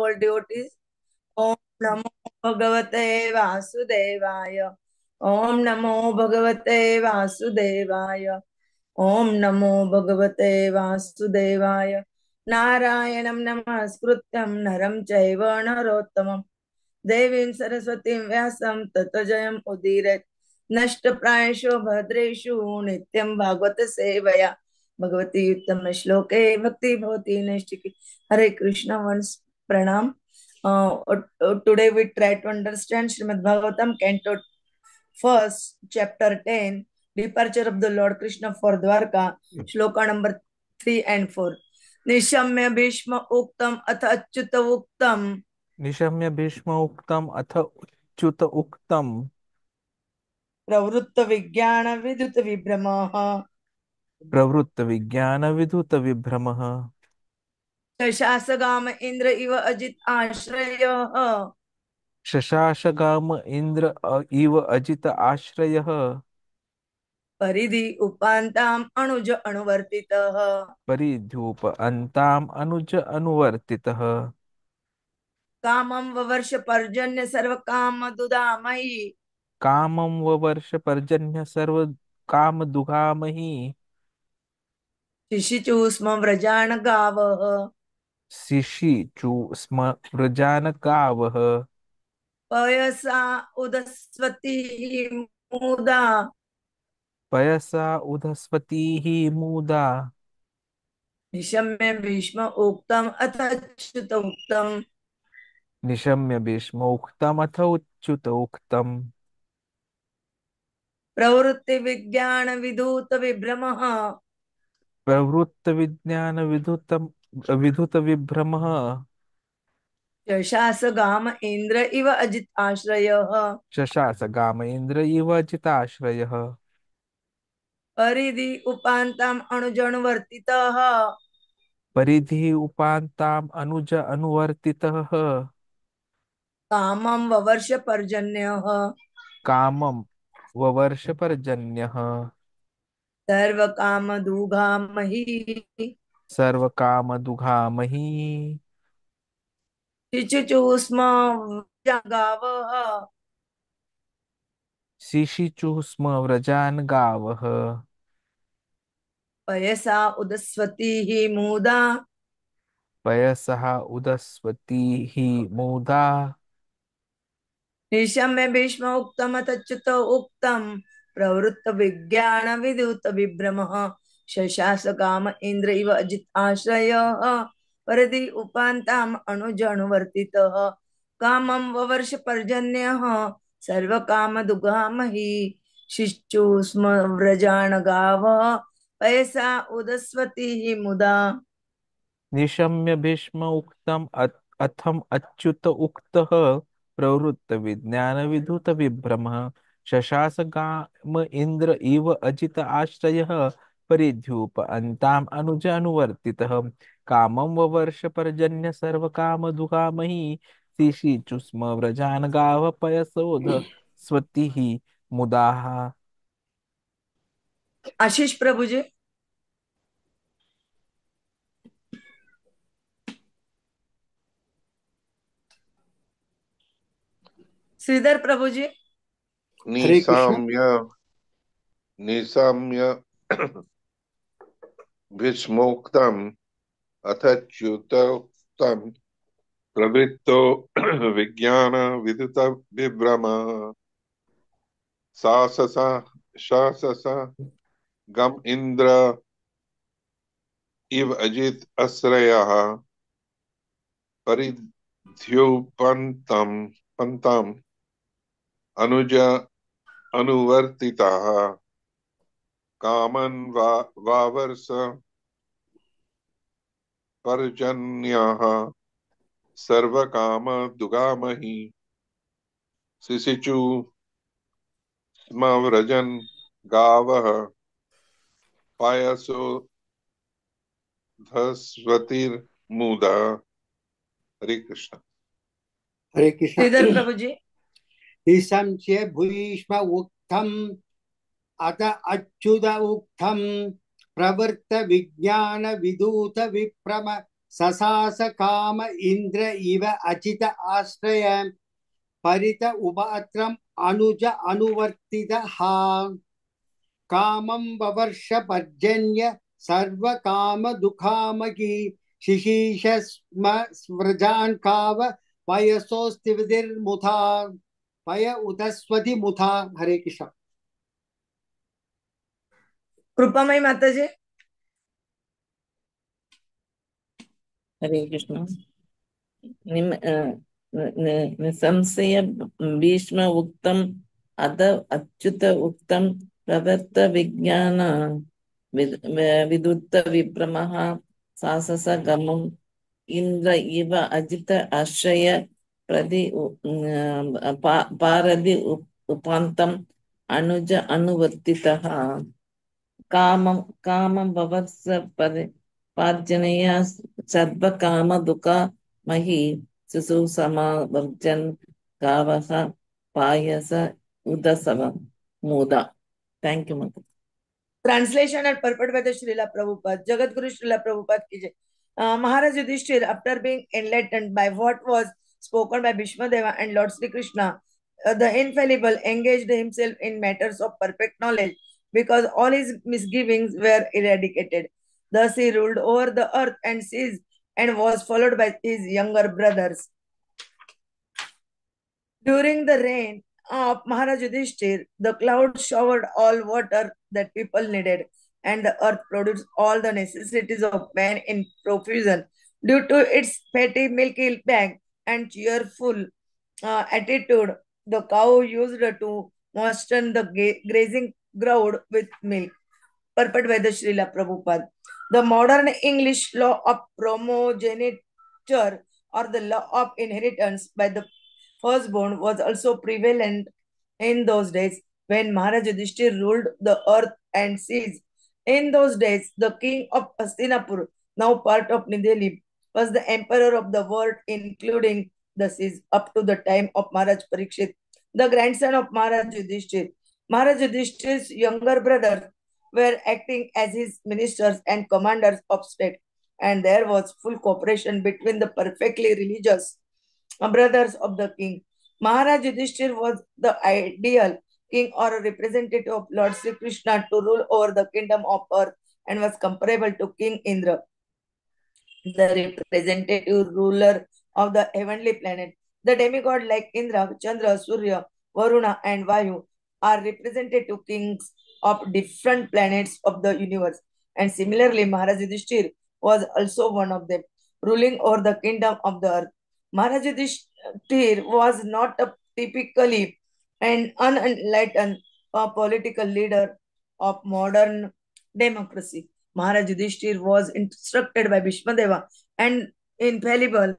all devotees. Om Namo Bhagavate Vasudevaya. Om Namo Bhagavate Vasudevaya. Om Namo Bhagavate Vasudevaya. Narayanam Namaskrutyam Naram Chaiva Narottamam Devim Saraswatim Vyasam Tato Jayam Udiret Nashtaprayasho Bhadreshu Nityam Bhagavata Sevaya Bhagavati Uttam Shloke Bhakti Bhavati Naishtiki. Hare Krishna. Once pranam. Today we try to understand Srimad Bhagavatam, Canto first, chapter 10, Departure of the Lord Krishna for Dwarka, shloka number 3 and 4. Nishamya Bhishma Uktam Atha Achyuta Uktam निशम्य भीष्म उक्तम अथ च्युत उक्तम Pravrutta Vijnana Viduta Vibhramaha प्रवृत्त विज्ञान विधुत विभ्रमः Shasagama Indra Iva Ajit Ashraya शशाशगाम Indra इव अजित आश्रयः Paridhi Upantam Anuja Anuvartitaha परिध्यूप अन्ताम अनुज अनुवर्तितः Kamam Vavarsh Parjanya Sarva Kama Dudamai कामं ववर्ष पर्जन्य सर्व काम दुघामहि Shishicusma Vrajana Gavaha शिशि चु स्म व्रजानकावः पयसा उदस्वती मुदा पयसा उधस्वतीः मूदा निशम्य भीष्म उक्तम अथ अच्युत उक्तम निशम्य भीष्म उक्तमथ उच्युत उक्तम् प्रवृत्ति विज्ञान विधूत विभ्रमः प्रवृत्त विज्ञान विधुतम विधुत विभ्रमः यशास गाम इंद्र इव अजित आश्रयः शशास गाम इंद्र इव जिताश्रयः परिधि उपान्ताम अणुजनुवर्तितः परिधि उपान्ताम अनुज अनुवर्तितः कामं ववर्ष पर्जन्यः कामं ववर्ष पर्जन्यः सर्व काम दूघामहि सर्व काम दुघामहि चिचुचूष्म गावः शिशिचुः स्म व्रजान गावः पयसा उदस्वती मुदा पयसः उदस्वतीः मूधा निशम्य भीष्म उक्तम तच्युत उक्तम प्रवृत्त विज्ञान विद्युत विभ्रमः शशास काम इंद्र इव अजित आश्रय परदि उपान्ताम अनुजनुवर्तितः कामं ववर्ष पर्जन्यः सर्व काम दुगामहि शिष्टु स्म व्रजान गावः पयसा उदस्वती मुदा निशम्य भीष्म उक्तम अथम अच्युत उक्तः प्रवृत्त विज्ञान विधुत विभ्रमः शशास गाम इंद्र इव अजित आश्रयः परिध्यूप अन्ताम अनुज अनुवर्तितः कामं ववर्ष पर्जन्य सर्व काम दुहामहि शिशिचु स्म व्रजान गाव पयसोध स्वतिः मुदाः आशीष प्रभु जी। श्रीधर प्रभु जी। हरे कृष्ण। निशाम्य भीष्मोक्तम् अथच्युतोक्तम् प्रवृत्तो विज्ञान विदुत विभ्रम शासस गम इंद्र इव अजित आश्रयः परिध्युपन्तम् पंतम् अनुज अनुवर्तितः कामन् वावर्ष पर्जन्यः सर्वकाम दुगामहि शिशिचु स्म व्रजन् गावः पायसो धस्वतिर्मुदा। हरे कृष्ण। हरे कृष्ण। श्रीधर प्रभु जी। निशम्य भीष्म उक्तम् अथ अच्युत उक्तम् प्रवृत्त विज्ञान विधूत विभ्रम ससास काम इंद्र इव अचित आश्रय परित उपात्रम अनुज अनुवर्तित हा कामं ववर्ष पर्जन्य सर्व काम दुखामकी शिशीष स्म स्मृजान काव पयसोस्तिविदिर्मुथा पय उदस्वति मुथा। हरे कृष्ण। कृपामयी माताजी। हरे कृष्ण। निसंशय भीष्म उक्तम अद अच्युत उक्तम प्रवर्त विज्ञान विदुत्त विप्रमः सासस गमम् इंद्र इव अजित आश्रय प्रति पारदि उपान्तम् अनुज अनुवर्तितः कामं भवत्स पार्जनया सर्व काम दुःखा मही शिशु समावर्जन गावः पायस उदसव मुदा। Thank you, Mother. Translation and purport by the Srila Prabhupada. Jagat Guru Srila Prabhupada ki jai. Maharaj Yudhishthir, after being enlightened by what was spoken by Bhishma Deva and Lord Sri Krishna, the infallible, engaged himself in matters of perfect knowledge because all his misgivings were eradicated. Thus he ruled over the earth and seas and was followed by his younger brothers. During the reign of Maharaj Yudhishthir, the clouds showered all water that people needed, and the earth produced all the necessities of man in profusion. Due to its fatty, milky back and cheerful attitude, the cow used to moisten the grazing ground with milk. Purport by the Srila Prabhupada. The modern English law of primogeniture or the law of inheritance by the firstborn was also prevalent in those days when Maharaj Yudhishthir ruled the earth and seas. In those days, the king of Hastinapur, now part of New Delhi, was the emperor of the world, including the seas, up to the time of Maharaj Parikshit, the grandson of Maharaj Yudhishthir. Maharaj Yudhishthir's younger brothers were acting as his ministers and commanders of state, and there was full cooperation between the perfectly religious brothers of the king. Maharaj Yudhishthir was the ideal king or a representative of Lord Sri Krishna to rule over the kingdom of earth and was comparable to King Indra, the representative ruler of the heavenly planet. The demigod like Indra, Chandra, Surya, Varuna, and Vayu are representative kings of different planets of the universe. And similarly, Maharaj Yudhishthir was also one of them, ruling over the kingdom of the earth. Maharaj Yudhishthir was not a typically an unenlightened political leader of modern democracy. Maharaj Yudhishthir was instructed by Bhishma Deva and infallible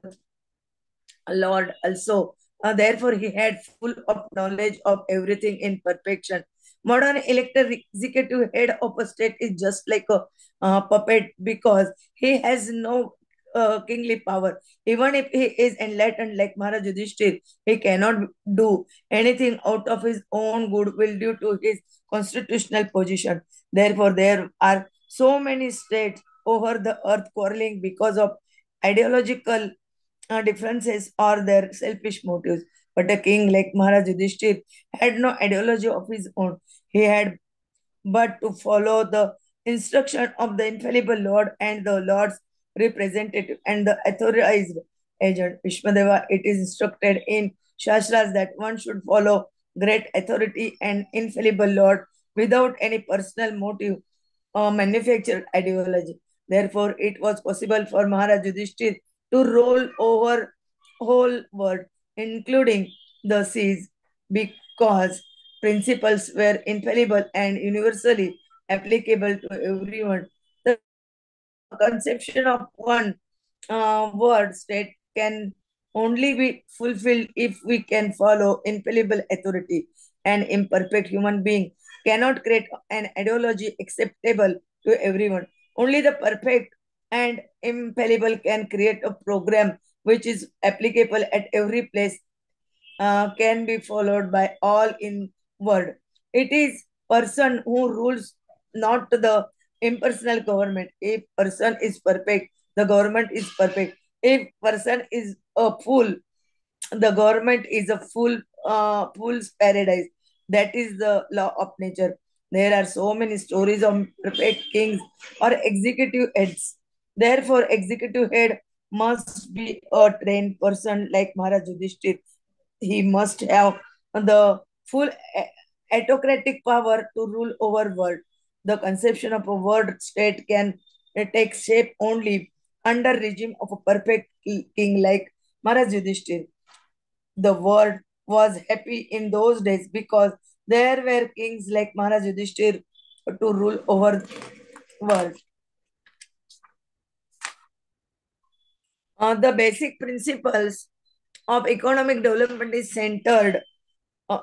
Lord also. Therefore, he had full of knowledge of everything in perfection. Modern elected executive head of a state is just like a puppet because he has no kingly power. Even if he is enlightened like Maharaj Yudhishthir, he cannot do anything out of his own goodwill due to his constitutional position. Therefore, there are so many states over the earth quarreling because of ideological differences or their selfish motives. But a king like Maharaj Yudhishthir had no ideology of his own. He had but to follow the instruction of the infallible Lord and the Lord's representative and the authorized agent. Vishmadeva, it is instructed in Shastras that one should follow great authority and infallible Lord without any personal motive or manufactured ideology. Therefore, it was possible for Maharaj Yudhishthir to rule over whole world, including the seas, because principles were infallible and universally applicable to everyone. The conception of one word state can only be fulfilled if we can follow infallible authority. An imperfect human being cannot create an ideology acceptable to everyone. Only the perfect and infallible can create a program which is applicable at every place, can be followed by all in world. It is person who rules, not the impersonal government. If person is perfect, the government is perfect. If person is a fool, the government is a fool's paradise. That is the law of nature. There are so many stories of perfect kings or executive heads. Therefore, executive head must be a trained person like Maharaj Yudhishthir. He must have the full autocratic power to rule over world. The conception of a world state can take shape only under regime of a perfect king like Maharaj Yudhishthir. The world was happy in those days because there were kings like Maharaj Yudhishthir to rule over world. The basic principles of economic development is centered uh,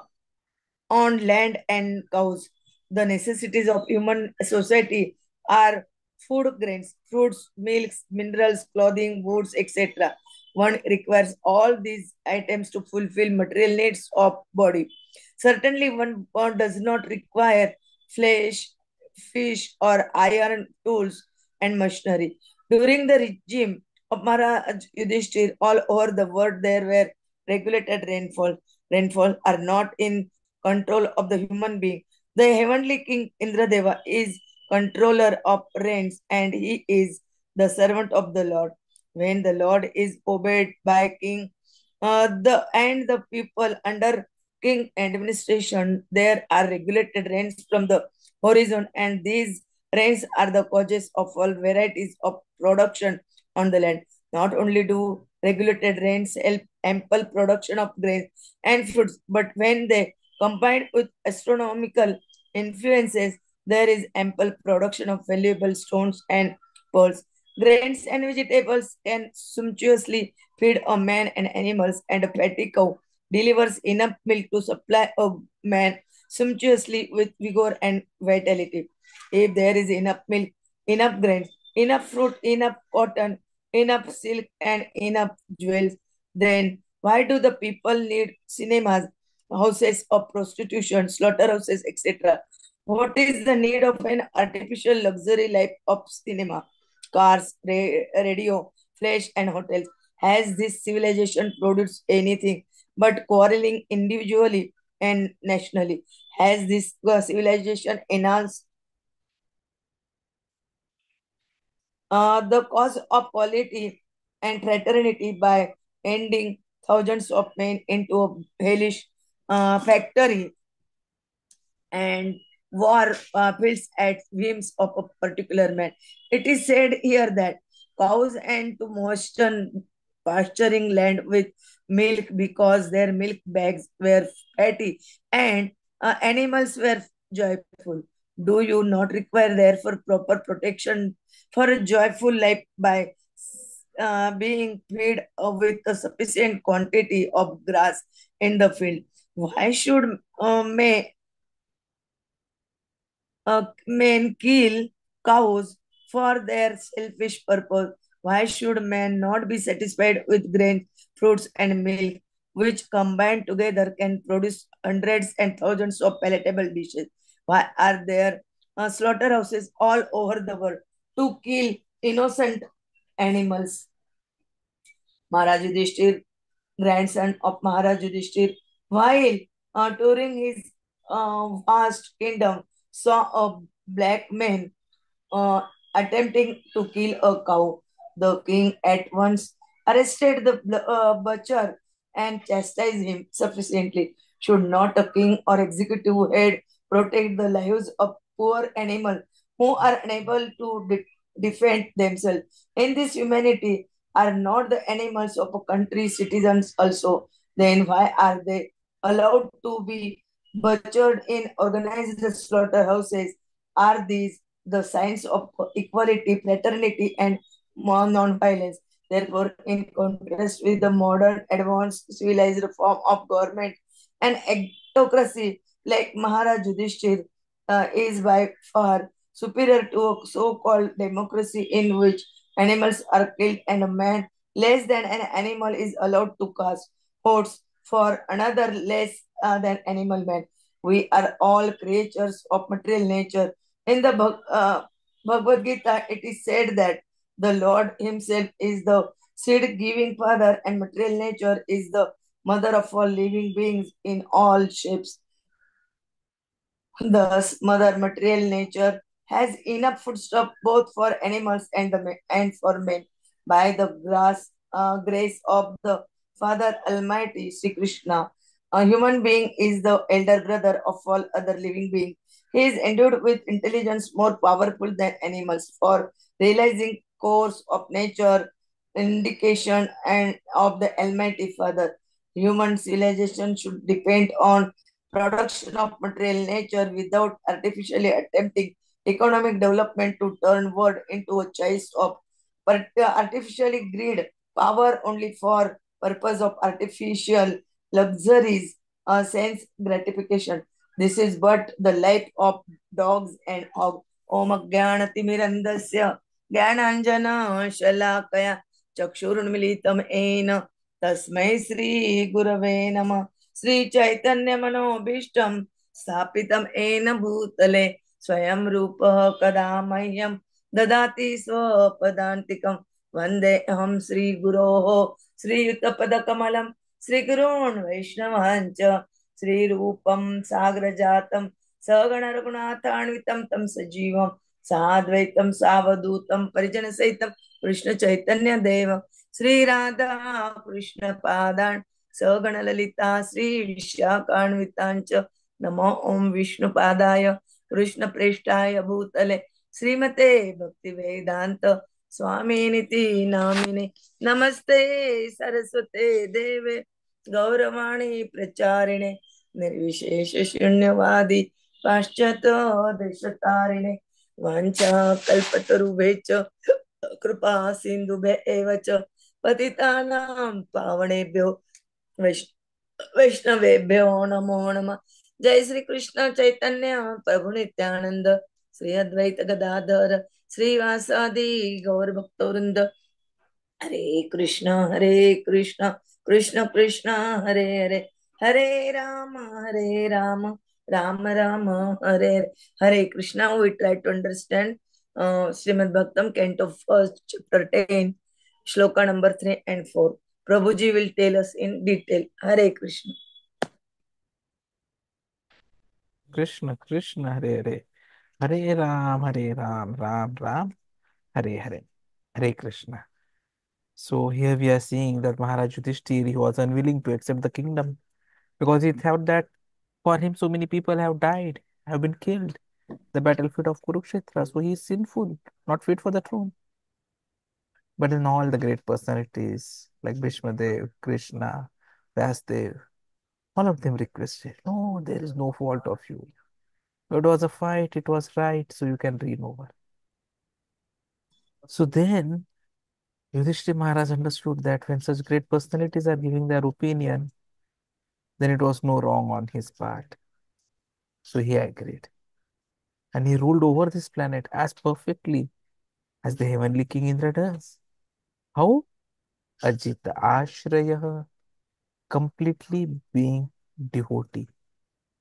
on land and cows. The necessities of human society are food grains, fruits, milks, minerals, clothing, woods, etc. One requires all these items to fulfill material needs of body. Certainly, one does not require flesh, fish, or iron tools and machinery. During the regime of Maharaj Yudhishthir, all over the world there were regulated rainfall. Rainfall are not in control of the human being. The heavenly king Indradeva is controller of rains and he is the servant of the Lord. When the Lord is obeyed by king, the people under king administration, there are regulated rains from the horizon, and these rains are the causes of all varieties of production on the land. Not only do regulated rains help ample production of grains and fruits, but when they combined with astronomical influences, there is ample production of valuable stones and pearls. Grains and vegetables can sumptuously feed a man and animals, and a fatty cow delivers enough milk to supply a man sumptuously with vigor and vitality. If there is enough milk, enough grains, enough fruit, enough cotton, enough silk, and enough jewels, then why do the people need cinemas, houses of prostitution, slaughterhouses, etc.? What is the need of an artificial luxury life of cinema, cars, radio, flesh, and hotels? Has this civilization produced anything but quarreling individually and nationally? Has this civilization enhanced the cause of quality and fraternity by ending thousands of men into a hellish factory and war builds at whims of a particular man? It is said here that cows and to moisten pasturing land with milk because their milk bags were fatty and animals were joyful. Do you not require therefore proper protection for a joyful life by being fed with a sufficient quantity of grass in the field? Why should men kill cows for their selfish purpose? Why should man not be satisfied with grains, fruits, and milk, which combined together can produce hundreds and thousands of palatable dishes? Why are there slaughterhouses all over the world to kill innocent animals? Maharaj Yudhishthir, grandson of Maharaj Yudhishthir, while touring his vast kingdom, saw a black man uh, attempting to kill a cow. The king at once arrested the butcher and chastised him sufficiently. Should not a king or executive head protect the lives of poor animals who are unable to defend themselves? In this humanity, are not the animals of a country citizens also? Then why are they allowed to be butchered in organized slaughterhouses? Are these the signs of equality, fraternity, and non-violence? Therefore, in contrast with the modern, advanced, civilized form of government, an autocracy like Maharaj Yudhishthir is by far superior to a so-called democracy in which animals are killed and a man less than an animal is allowed to cast votes for another less than animal man. We are all creatures of material nature. In the Bhagavad Gita, it is said that The Lord Himself is the seed giving Father, and material nature is the mother of all living beings in all shapes. Thus, Mother Material Nature has enough foodstuff both for animals and for men. By the grace of the Father Almighty, Sri Krishna, a human being is the elder brother of all other living beings. He is endowed with intelligence more powerful than animals for realizing course of nature, indication, and of the Almighty Father. Human civilization should depend on production of material nature without artificially attempting economic development to turn world into a choice of artificially greed, power only for purpose of artificial luxuries, sense gratification. This is but the life of dogs and hogs. Om Jnanatimirandasya Jnananjana Shalakaya Chakshurunmilitam Ena Tasmai Sri Gurave Namah Shri Chaitanya मनोभीष्टम स्थापितम येन भूतले स्वयं रूप कदा मह्यम ददाति स्वपदान्तिकं वन्दे अहं श्री गुरोः श्रीयुतपदकमलं श्रीगुरून् वैष्णवांच श्रीरूपं साग्रजातं सगण रघुनाथान्वितं तं सजीवं साद्वैतं सावधूतं परिजनसहितं कृष्ण चैतन्य देव श्री राधा कृष्ण पादान् सगण ललिता श्री विशाखान्वितांच नमो ओम विष्णुपादाय कृष्ण प्रेष्ठाय भूतले श्रीमते भक्ति वेदांत स्वामिनिति नामिने नमस्ते सरस्वते देवे गौरवाणी प्रचारिणे निर्विशेष शून्यवादी पाश्चात देशतारिणे वाञ्छा कल्पतरुभ्यश्च कृपा सिन्धुभ्यः च पतितानां पावनेभ्यो वैष्णवेभ्यो नमो नमः। जय श्री कृष्ण चैतन्य प्रभु नित्यानंद श्री अद्वैत गदाधर श्रीवासादि गौर भक्तवृंद हरे Krishna Krishna Krishna Hare Hare Hare Ram Ram Ram Hare Hare Hare Krishna. We try to understand Srimad Bhagavatam canto first chapter 10 shloka number 3 and 4. Prabhuji will tell us in detail. Hare Krishna. Krishna Krishna Hare Hare, Hare Ram, Ram Ram, Hare Hare. Hare Krishna. So here we are seeing that Maharaj Yudhishthir, he was unwilling to accept the kingdom because he thought that for him so many people have died, have been killed, the battlefield of Kurukshetra. So he is sinful, not fit for the throne. But then all the great personalities like Bhishma Dev, Krishna, Vyasdev, all of them requested, no, there is no fault of you. It was a fight, it was right, so you can reign over. So then Yudhishthira Maharaj understood that when such great personalities are giving their opinion, then it was no wrong on his part. So he agreed. And he ruled over this planet as perfectly as the heavenly king Indra does. How? Ajita Ashraya, completely being devotee,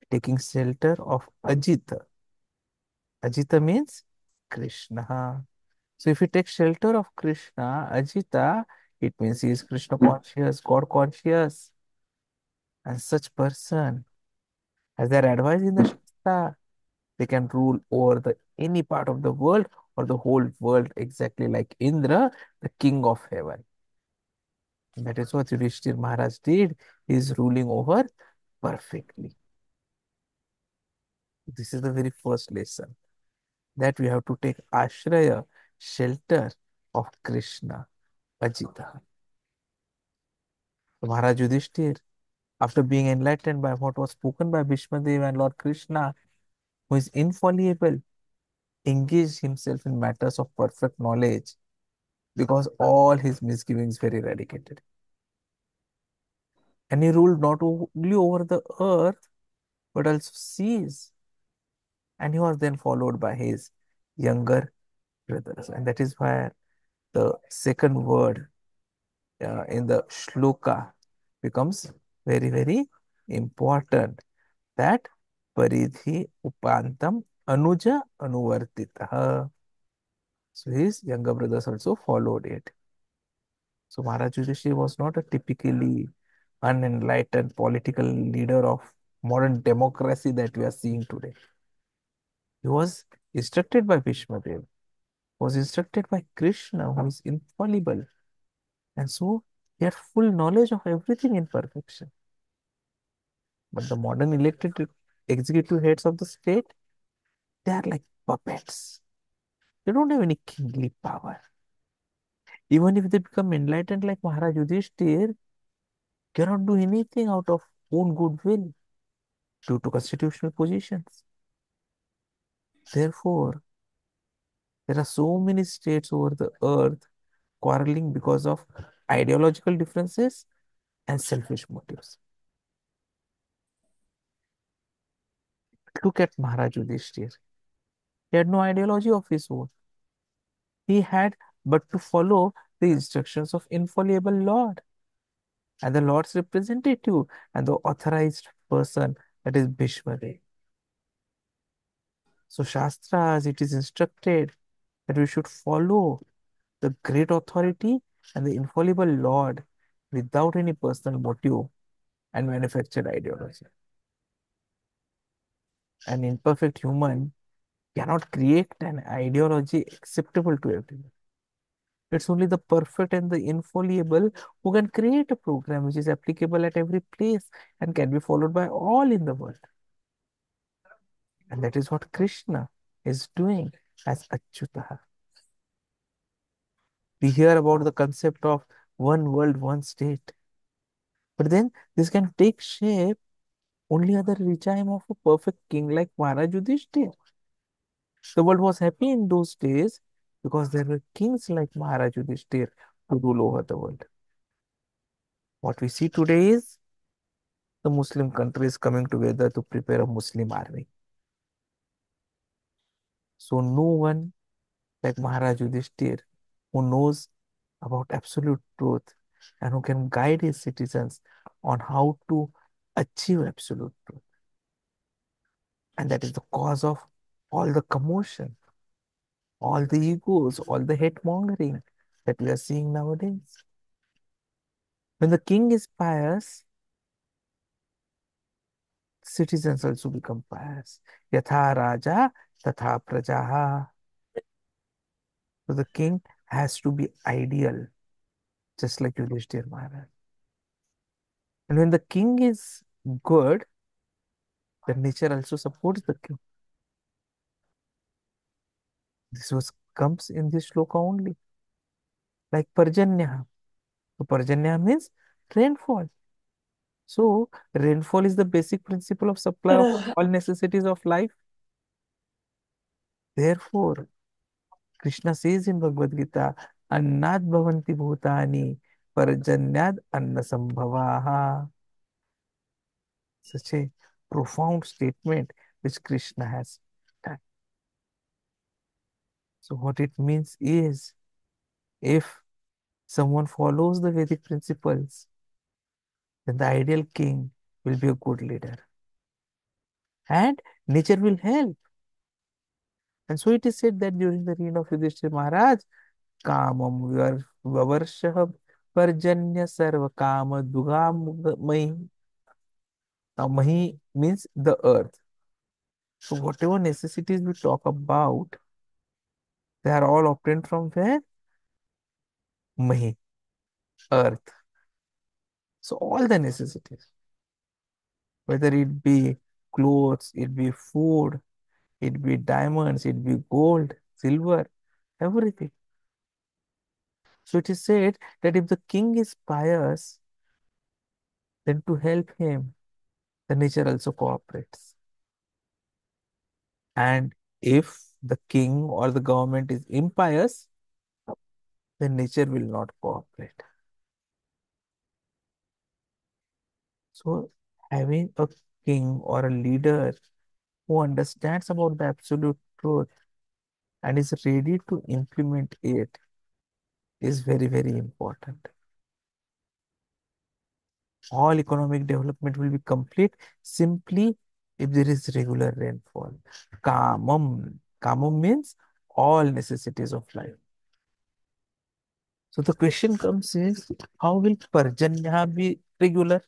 taking shelter of Ajita. Ajita means Krishna. So if you take shelter of Krishna, Ajita, it means he is Krishna conscious, God conscious. And such person, as their advice in the Shastra, they can rule over the any part of the world or the whole world exactly like Indra, the king of heaven. And that is what Yudhishthir Maharaj did. He is ruling over perfectly. This is the very first lesson that we have to take ashraya, shelter of Krishna, Ajita. So Maharaj Yudhishthir, after being enlightened by what was spoken by Bhishmadev and Lord Krishna, who is infallible, engaged himself in matters of perfect knowledge because all his misgivings were eradicated. And he ruled not only over the earth but also seas. And he was then followed by his younger brothers. And that is why the second word in the shloka becomes very, very important. That paridhi upantam anuja anuvartitah. So his younger brothers also followed it. So Maharaj Yudhishthira was not a typically unenlightened political leader of modern democracy that we are seeing today. He was instructed by Bhishma Dev, was instructed by Krishna, who is infallible. And so he had full knowledge of everything in perfection. But the modern elected executive heads of the state, they are like puppets. They don't have any kingly power. Even if they become enlightened like Maharaj Yudhishthir, cannot do anything out of own goodwill due to constitutional positions. Therefore, there are so many states over the earth quarreling because of ideological differences and selfish motives. Look at Maharaj Yudhishthir. He had no ideology of his own. He had but to follow the instructions of infallible Lord and the Lord's representative and the authorized person, that is Bhishma Dev. So Shastras, it is instructed that we should follow the great authority and the infallible Lord without any personal motive and manufactured ideology. An imperfect human cannot create an ideology acceptable to everyone. It's only the perfect and the infallible who can create a program which is applicable at every place and can be followed by all in the world. And that is what Krishna is doing as Achyuta. We hear about the concept of one world, one state. But then this can take shape only at the regime of a perfect king like Maharaj Yudhishthira. The world was happy in those days because there were kings like Maharaj Yudhishthira to rule over the world. What we see today is the Muslim countries coming together to prepare a Muslim army. So no one like Maharaj Yudhishthira who knows about absolute truth and who can guide his citizens on how to achieve absolute truth. And that is the cause of all the commotion, all the egos, all the hate mongering that we are seeing nowadays. When the king is pious, citizens also become pious. Yatha Raja, Tatha Prajaha. So the king has to be ideal, just like Yudhishthir Maharaj. And when the king is good, the nature also supports the king. This was comes in this shloka only. Like Parjanya. So Parjanya means rainfall. So rainfall is the basic principle of supply of all necessities of life. Therefore, Krishna says in Bhagavad Gita, Annad bhavanti bhutani parjanyad anna sambhavaha. Such a profound statement which Krishna has done. So what it means is, if someone follows the Vedic principles, then the ideal king will be a good leader. And nature will help. And so it is said that during the reign of Yudhishthira Maharaj, Kamam Vavarshah Parjanya Sarva Kama Dugam Mahi. Now Mahi means the earth. So whatever necessities we talk about, they are all obtained from where? Mahi, earth. So all the necessities, whether it be clothes, it be food, it be diamonds, it be gold, silver, everything. So it is said that if the king is pious, then to help him, the nature also cooperates. And if the king or the government is impious, then nature will not cooperate. So having a king or a leader who understands about the absolute truth and is ready to implement it is very, very important. All economic development will be complete simply if there is regular rainfall. Kamam. Kamam means all necessities of life. So the question comes is, how will Parjanya be regular?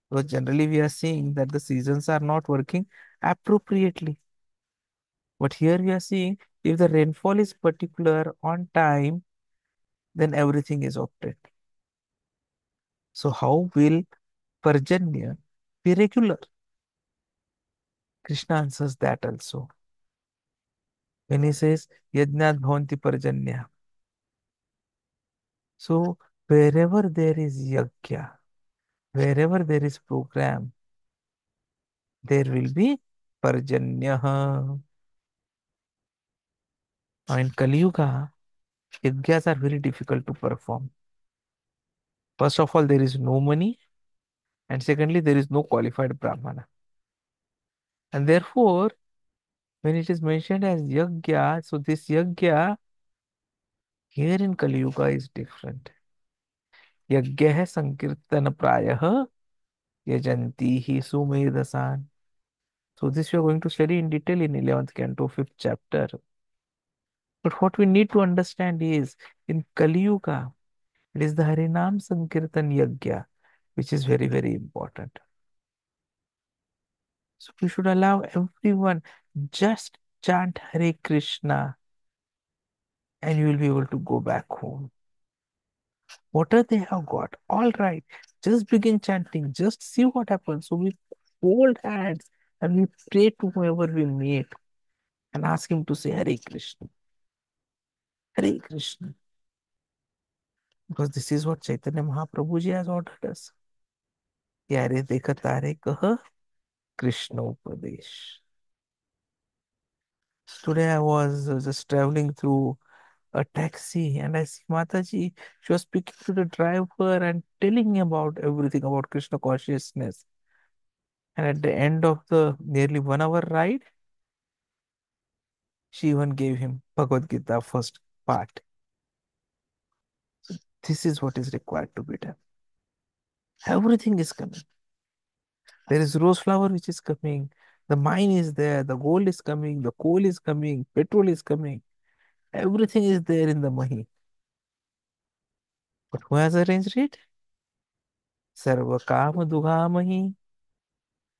Because generally we are seeing that the seasons are not working appropriately. But here we are seeing if the rainfall is particular on time, then everything is opted. So how will Parjanya be regular? Krishna answers that also. When he says, Yajnat bhavanti Parjanya. So wherever there is yajna, wherever there is program, there will be Parjanya. Now in Kali Yuga, yajnas are very difficult to perform. First of all, there is no money, and secondly, there is no qualified Brahmana. And therefore, when it is mentioned as yajna, so this yajna here in Kali Yuga is different. Yajna sankirtan prayah yajanti hi sumedasan. So this we are going to study in detail in 11th canto, 5th chapter. But what we need to understand is, in Kali Yuga, it is the Harinam Sankirtan Yajna, which is very, very important. So we should allow everyone just chant Hare Krishna and you will be able to go back home. Whatever they have got, all right, just begin chanting, just see what happens. So we hold hands and we pray to whoever we meet and ask him to say Hare Krishna. Hare Krishna. Because this is what Chaitanya Mahaprabhu ji has ordered us. Yare dekha tare kaha Krishna Upadesh. Today I was just traveling through a taxi and I see Mataji. She was speaking to the driver and telling him about everything about Krishna consciousness. And at the end of the nearly 1 hour ride, she even gave him Bhagavad Gita first part. So this is what is required to be done. Everything is coming. There is rose flower which is coming. The mine is there. The gold is coming. The coal is coming. Petrol is coming. Everything is there in the Mahi. But who has arranged it? Sarva Kama Dugamahi.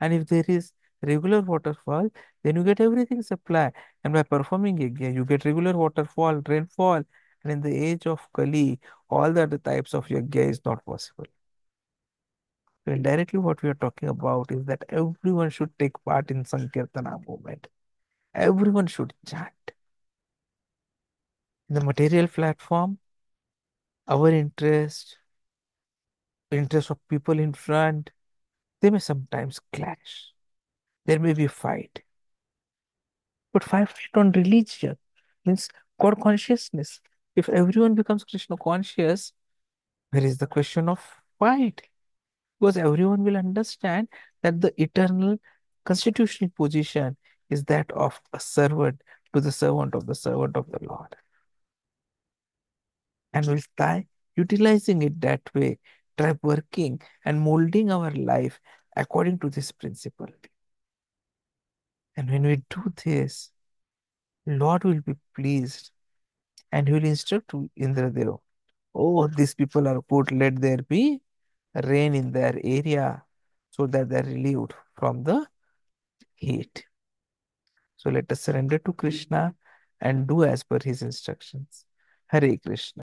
And if there is regular waterfall, then you get everything supply. And by performing yajna, you get regular waterfall, rainfall. And in the age of Kali, all the other types of yajna is not possible. So indirectly, what we are talking about is that everyone should take part in Sankirtana movement. Everyone should chant. In the material platform, our interest of people in front, they may sometimes clash. There may be fight. But fight on religion means God consciousness. If everyone becomes Krishna conscious, where is the question of fight? Because everyone will understand that the eternal constitutional position is that of a servant to the servant of the servant of the Lord. And we'll try utilizing it that way, try working and molding our life according to this principle. And when we do this, Lord will be pleased and he will instruct to Indradev, oh, these people are good, let there be rain in their area so that they are relieved from the heat. So let us surrender to Krishna and do as per his instructions. Hare Krishna.